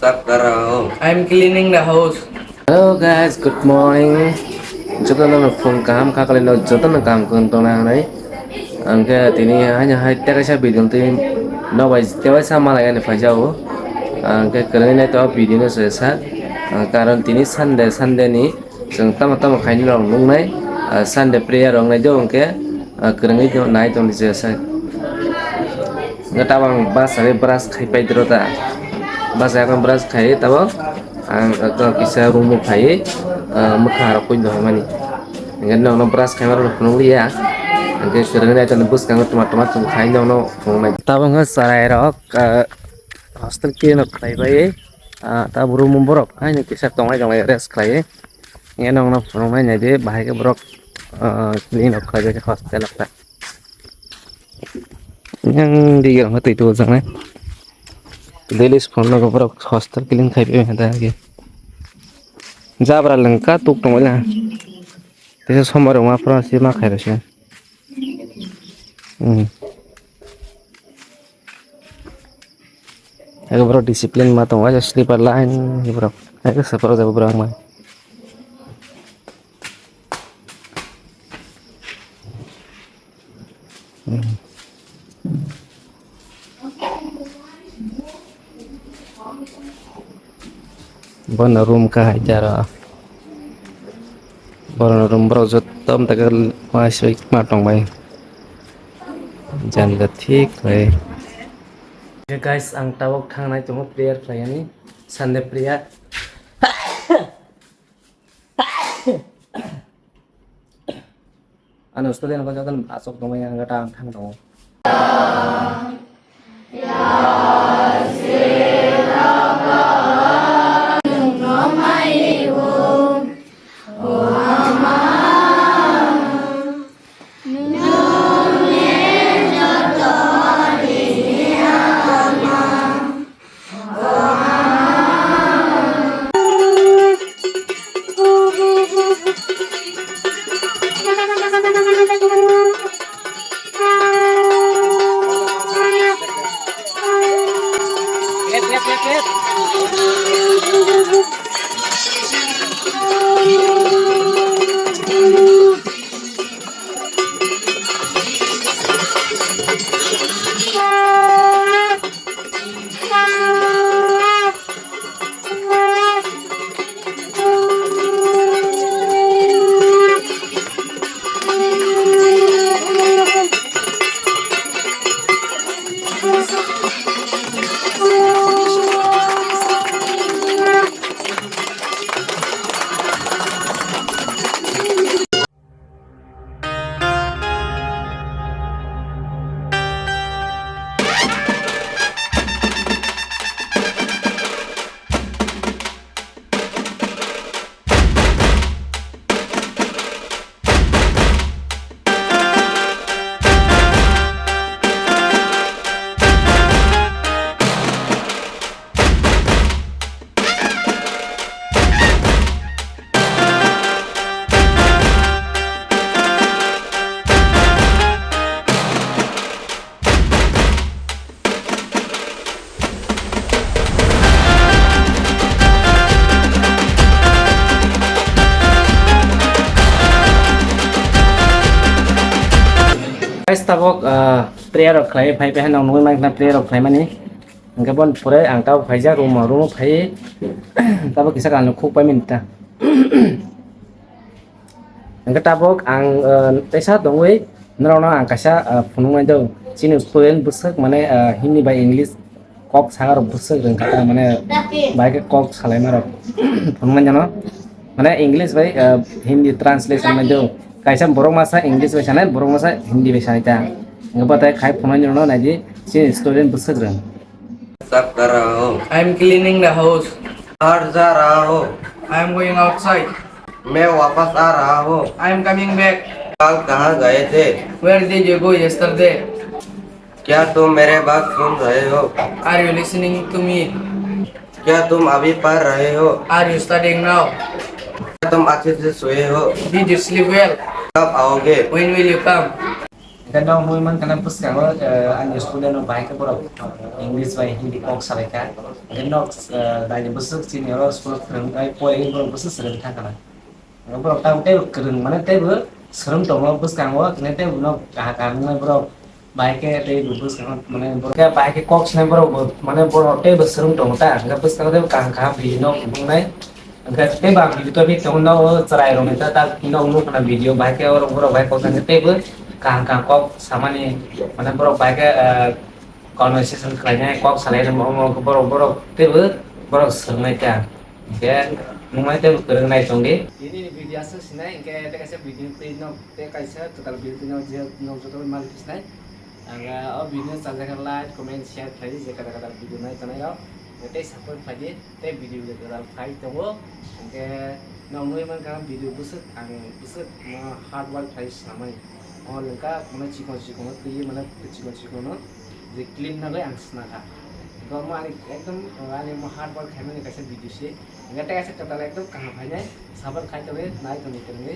सब कर रहा हो? I'm cleaning the house. Hello guys, good morning. Chúng ta phun cam khá là lâu, chúng ta cam cần tông nào đấy. Anh cái tí này hanya hai tay cái video tin, nó bây giờ sama lại anh phải jauh. Anh cái này to video nó sẽ sát. Karena ini Sunday ni, chúng ta khai ni lòng lung này, Sunday prayer orang này jo anh cái, kerana itu naik tu ni saya. Nggak tahu bang, bas saya beras khai pai terus ta. Bas saya akan beras khai, tahu? Ang kisah rumah khai, mekar aku itu mana? Dengan nong beras khai maru nong liya. Angke kerana itu nebus kang tomat tu khai nong nong. Tahu nggak sarai rok, hostel kiri nak khai bay. Tahu rumah borok, hanya kisah tongai res khai. Dengan nong mana jadi bahaya borok, ini nak khai ke hostel apa? Yang di orang itu jangan. Daily phone na gopro hostel killing khai pe hada ge jabra langka tuk tong la tese somar ma pra si ma khai rase ego bro discipline ma tong aja sleeper line ge bro ego sapro jabo bro ma Bon room ka jara bon room bro jotom tagal masih matong bay jan gathik bay guys ang tawag thang nai tumo prayer play ni Sunday prayer ano student ko jatan asok tumay ang gatang thang to guys tabok prayer of clay phai pe hanong noi mang na prayer of clay mani angka bon pore ang taw phai ja room phai tabok kisa kan khuk pai min ta angka tabok ang tesa dongwe nrona ang kasa phunung mai do chini student busak mane hindi by english kok sangar busak reng kata mane bai ke kok salai maro phunung mai jano mane english by hindi translation mai do kaisa borong masa English besana borong masa Hindi besana ita nggak patah kai punan jono naji si student busuk reng सब कर रहा हो? I'm cleaning the house. बाहर जा रहा हो? I'm going outside. मैं वापस आ रहा हूँ। I'm coming back. कल कहाँ गए थे? Where did you go yesterday? क्या तुम मेरे बात सुन रहे हो? Are you listening to me? क्या तुम अभी पढ़ रहे हो? Are you studying now? क्या तुम अच्छे से सोए हो? Did you sleep well? कब आओगे? When will you come? dan no muy man kana pus ka an student no bai ka boro English bai Hindi kok sare ka dan no da ni bus sin yo school freng ai poi boro bus sare ka kana boro ta te kereng mana te bu serem to no bus ka wo ne te no ka ngai boro bai ke te bus ka mana boro ka bai ke kok sne boro mana boro te bus serem to ta ga bus ka te ka bi no bung nai ga te ba bi to bi to no cerai ro ta ta no no kana video bai ke boro bai ko kan te bu kang kok sama nih mana bro pakai conversation kalinya kok selain mau bro tiba bro sengaja kan ya mulai tiba kereng naik tongi ini video asal sini kayak kasih video pino kasih total video no dia no total mal sini angga oh video saja kan like comment share tadi saya kata-kata video naik tanah ya nanti support aja teh video udah total fight tuh kayak nomor emang kan video busuk mau hard work price namanya और लड़का मतलब chicken तो ये मतलब chicken जो clean ना गए आंस ना था तो मैं एकदम वाले मैं हार्ड वर्क है मैंने कैसे वीडियो से इंगटे कैसे कता एकदम कहाँ भाई जाए साबर खाई तो वे नाई तो नहीं करेंगे